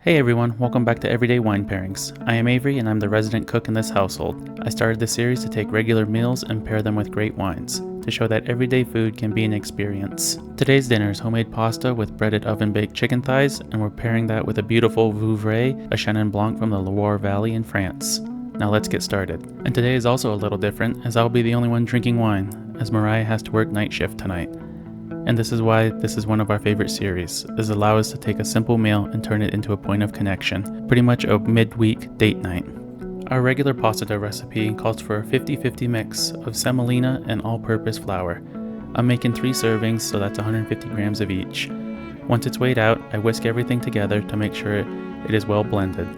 Hey everyone, welcome back to Everyday Wine Pairings. I am Avery and I'm the resident cook in this household. I started this series to take regular meals and pair them with great wines, to show that everyday food can be an experience. Today's dinner is homemade pasta with breaded oven-baked chicken thighs, and we're pairing that with a beautiful Vouvray, a Chenin Blanc from the Loire Valley in France. Now let's get started. And today is also a little different, as I'll be the only one drinking wine, as Moriah has to work night shift tonight. And this is why this is one of our favorite series, is allow us to take a simple meal and turn it into a point of connection, pretty much a midweek date night. Our regular pasta dough recipe calls for a 50-50 mix of semolina and all-purpose flour. I'm making 3 servings, so that's 150 grams of each. Once it's weighed out, I whisk everything together to make sure it is well blended.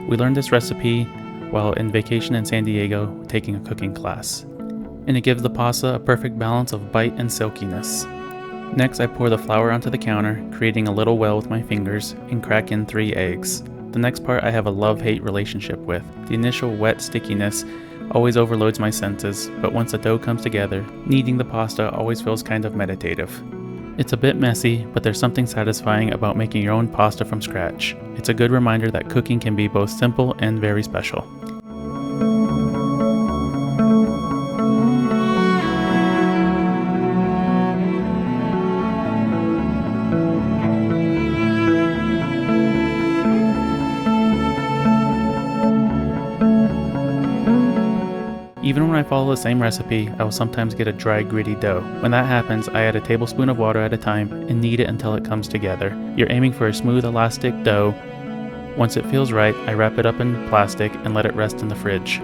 We learned this recipe while in vacation in San Diego taking a cooking class, and it gives the pasta a perfect balance of bite and silkiness. Next, I pour the flour onto the counter, creating a little well with my fingers, and crack in 3 eggs. The next part I have a love-hate relationship with. The initial wet stickiness always overloads my senses, but once the dough comes together, kneading the pasta always feels kind of meditative. It's a bit messy, but there's something satisfying about making your own pasta from scratch. It's a good reminder that cooking can be both simple and very special. Even when I follow the same recipe, I will sometimes get a dry, gritty dough. When that happens, I add a tablespoon of water at a time and knead it until it comes together. You're aiming for a smooth, elastic dough. Once it feels right, I wrap it up in plastic and let it rest in the fridge.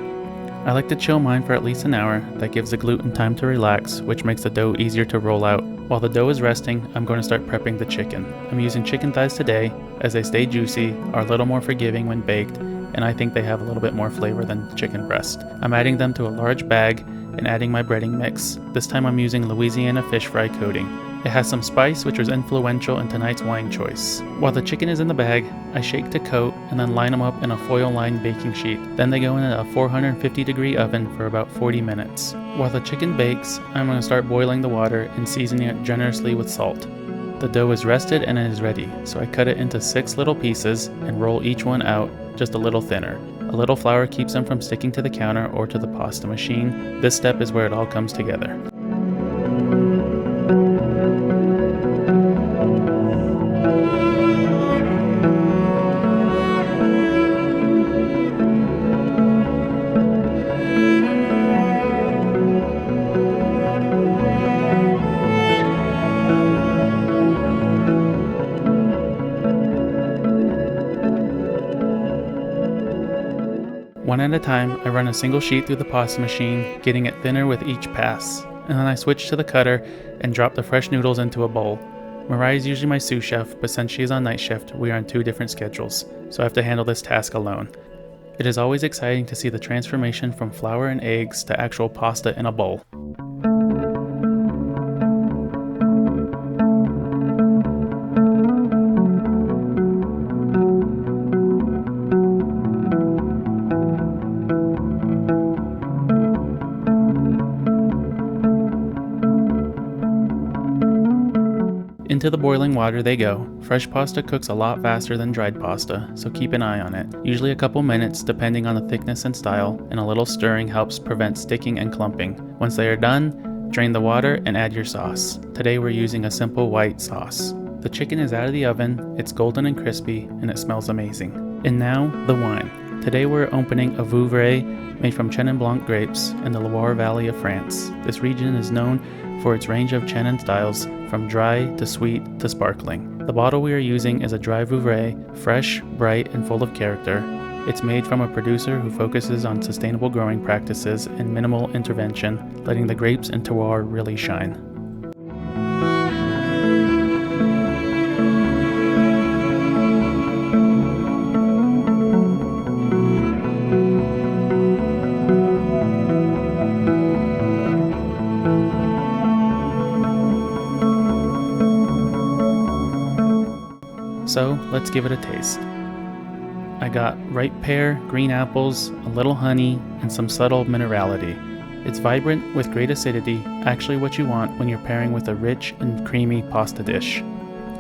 I like to chill mine for at least an hour. That gives the gluten time to relax, which makes the dough easier to roll out. While the dough is resting, I'm going to start prepping the chicken. I'm using chicken thighs today, as they stay juicy, are a little more forgiving when baked, and I think they have a little bit more flavor than chicken breast. I'm adding them to a large bag and adding my breading mix. This time I'm using Louisiana fish fry coating. It has some spice, which was influential in tonight's wine choice. While the chicken is in the bag, I shake to coat and then line them up in a foil-lined baking sheet. Then they go in a 450-degree oven for about 40 minutes. While the chicken bakes, I'm going to start boiling the water and seasoning it generously with salt. The dough is rested and it is ready, so I cut it into 6 little pieces and roll each one out just a little thinner. A little flour keeps them from sticking to the counter or to the pasta machine. This step is where it all comes together. One at a time, I run a single sheet through the pasta machine, getting it thinner with each pass. And then I switch to the cutter and drop the fresh noodles into a bowl. Moriah is usually my sous chef, but since she is on night shift, we are on 2 different schedules, so I have to handle this task alone. It is always exciting to see the transformation from flour and eggs to actual pasta in a bowl. Into the boiling water they go. Fresh pasta cooks a lot faster than dried pasta, so keep an eye on it. Usually a couple minutes depending on the thickness and style, and a little stirring helps prevent sticking and clumping. Once they are done, drain the water and add your sauce. Today we're using a simple white sauce. The chicken is out of the oven, it's golden and crispy, and it smells amazing. And now, the wine. Today we're opening a Vouvray made from Chenin Blanc grapes in the Loire Valley of France. This region is known for its range of Chenin styles, from dry to sweet to sparkling. The bottle we are using is a dry Vouvray, fresh, bright, and full of character. It's made from a producer who focuses on sustainable growing practices and minimal intervention, letting the grapes and terroir really shine. So let's give it a taste. I got ripe pear, green apples, a little honey, and some subtle minerality. It's vibrant with great acidity, actually what you want when you're pairing with a rich and creamy pasta dish.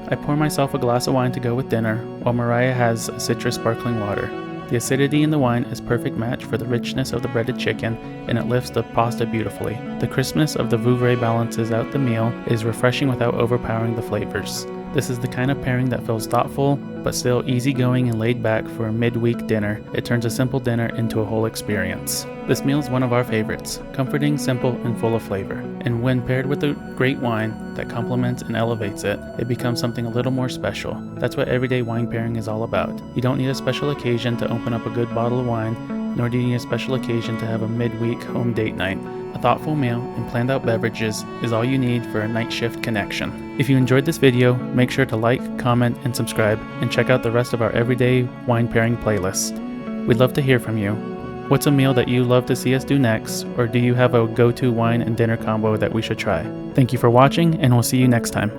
I pour myself a glass of wine to go with dinner, while Moriah has a citrus sparkling water. The acidity in the wine is perfect match for the richness of the breaded chicken, and it lifts the pasta beautifully. The crispness of the Vouvray balances out the meal, is refreshing without overpowering the flavors. This is the kind of pairing that feels thoughtful, but still easygoing and laid back for a midweek dinner. It turns a simple dinner into a whole experience. This meal is one of our favorites, comforting, simple, and full of flavor. And when paired with a great wine that complements and elevates it, it becomes something a little more special. That's what everyday wine pairing is all about. You don't need a special occasion to open up a good bottle of wine, nor do you need a special occasion to have a midweek home date night. A thoughtful meal and planned out beverages is all you need for a night shift connection. If you enjoyed this video, make sure to like, comment, and subscribe, and check out the rest of our everyday wine pairing playlist. We'd love to hear from you. What's a meal that you love to see us do next, or do you have a go-to wine and dinner combo that we should try? Thank you for watching, and we'll see you next time.